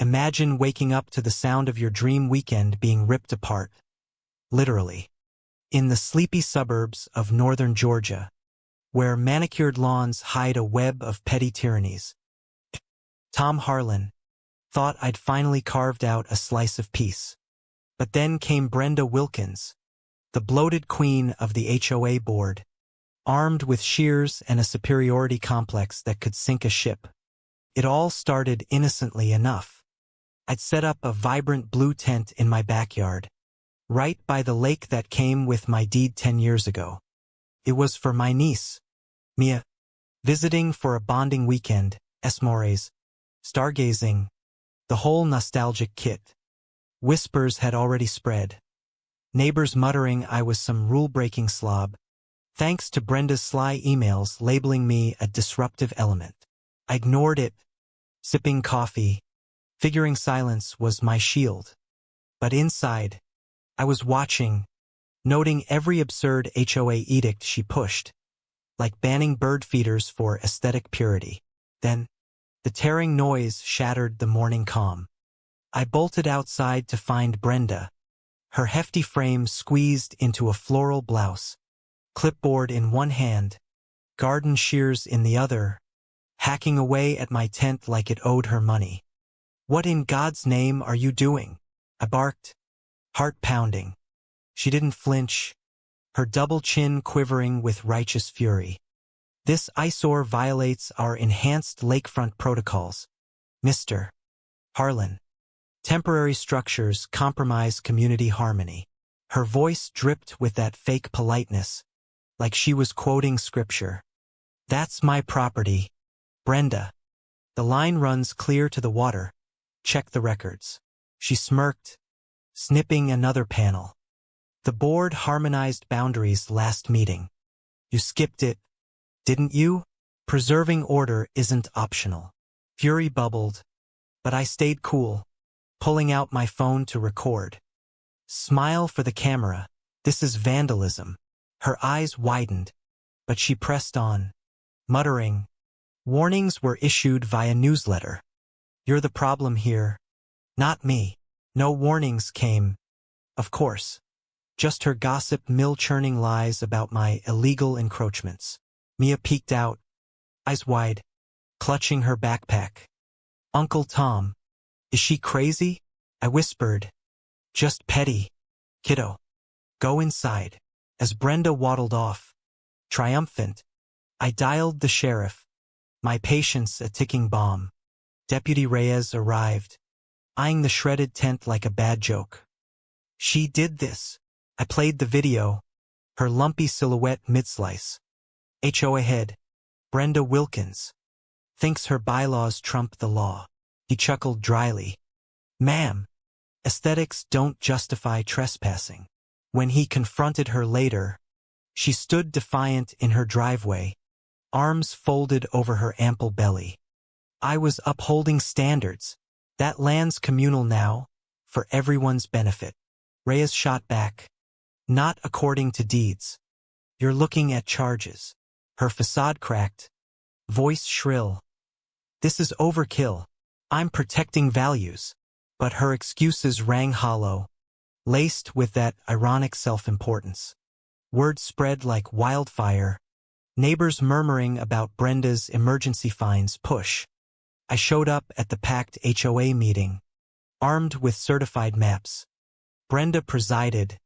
Imagine waking up to the sound of your dream weekend being ripped apart. Literally. In the sleepy suburbs of northern Georgia, where manicured lawns hide a web of petty tyrannies, Tom Harlan thought I'd finally carved out a slice of peace. But then came Brenda Wilkins, the bloated queen of the HOA board, armed with shears and a superiority complex that could sink a ship. It all started innocently enough. I'd set up a vibrant blue tent in my backyard, right by the lake that came with my deed 10 years ago. It was for my niece, Mia, visiting for a bonding weekend, s'mores, stargazing, the whole nostalgic kit. Whispers had already spread. Neighbors muttering I was some rule-breaking slob, thanks to Brenda's sly emails labeling me a disruptive element. I ignored it, sipping coffee, figuring silence was my shield. But inside, I was watching, noting every absurd HOA edict she pushed, like banning bird feeders for aesthetic purity. Then, the tearing noise shattered the morning calm. I bolted outside to find Brenda, her hefty frame squeezed into a floral blouse, clipboard in one hand, garden shears in the other, hacking away at my tent like it owed her money. "What in God's name are you doing?" I barked, heart pounding. She didn't flinch, her double chin quivering with righteous fury. "This eyesore violates our enhanced lakefront protocols, Mr. Harlan. Temporary structures compromise community harmony." Her voice dripped with that fake politeness, like she was quoting scripture. "That's my property, Brenda. The line runs clear to the water. Check the records." She smirked, snipping another panel. "The board harmonized boundaries last meeting. You skipped it, didn't you? Preserving order isn't optional." Fury bubbled, but I stayed cool, pulling out my phone to record. "Smile for the camera. This is vandalism." Her eyes widened, but she pressed on, muttering, "Warnings were issued via newsletter. You're the problem here, not me." No warnings came, of course. Just her gossip mill churning lies about my illegal encroachments. Mia peeked out, eyes wide, clutching her backpack. "Uncle Tom, is she crazy?" I whispered. "Just petty, kiddo. Go inside." As Brenda waddled off, triumphant, I dialed the sheriff, my patience a ticking bomb. Deputy Reyes arrived, eyeing the shredded tent like a bad joke. "She did this." I played the video, her lumpy silhouette mid-slice. HOA head, Brenda Wilkins, thinks her bylaws trump the law. He chuckled dryly. "Ma'am, aesthetics don't justify trespassing." When he confronted her later, she stood defiant in her driveway, arms folded over her ample belly. "I was upholding standards. That land's communal now, for everyone's benefit." Reyes shot back. "Not according to deeds. You're looking at charges." Her facade cracked, voice shrill. "This is overkill. I'm protecting values." But her excuses rang hollow, laced with that ironic self-importance. Word spread like wildfire, neighbors murmuring about Brenda's emergency fines push. I showed up at the packed HOA meeting, armed with certified maps. Brenda presided,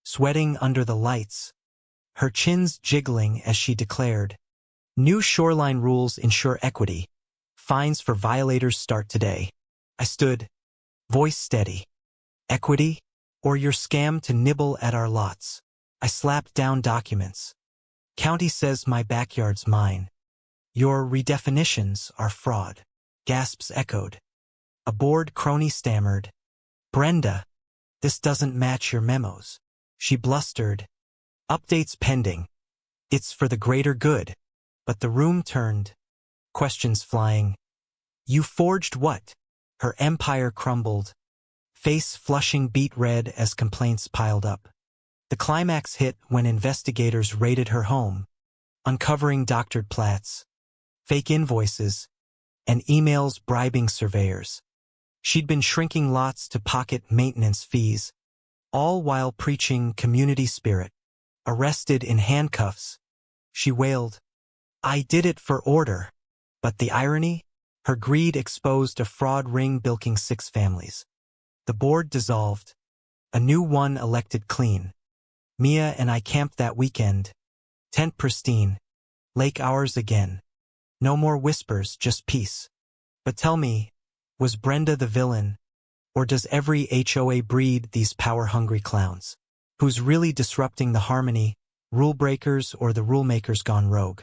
sweating under the lights, her chins jiggling as she declared, "New shoreline rules ensure equity. Fines for violators start today." I stood, voice steady. "Equity? Or your scam to nibble at our lots?" I slapped down documents. "County says my backyard's mine. Your redefinitions are fraud." Gasps echoed. A bored crony stammered, "Brenda, this doesn't match your memos." She blustered, "Updates pending. It's for the greater good." But the room turned, questions flying. "You forged what?" Her empire crumbled, face flushing beet red as complaints piled up. The climax hit when investigators raided her home, uncovering doctored plats, fake invoices, and emails bribing surveyors. She'd been shrinking lots to pocket maintenance fees, all while preaching community spirit. Arrested in handcuffs, she wailed, "I did it for order." But the irony? Her greed exposed a fraud ring bilking 6 families. The board dissolved. A new one elected clean. Mia and I camped that weekend. Tent pristine. Lake ours again. No more whispers, just peace. But tell me, was Brenda the villain? Or does every HOA breed these power-hungry clowns? Who's really disrupting the harmony, rule breakers or the rule makers gone rogue?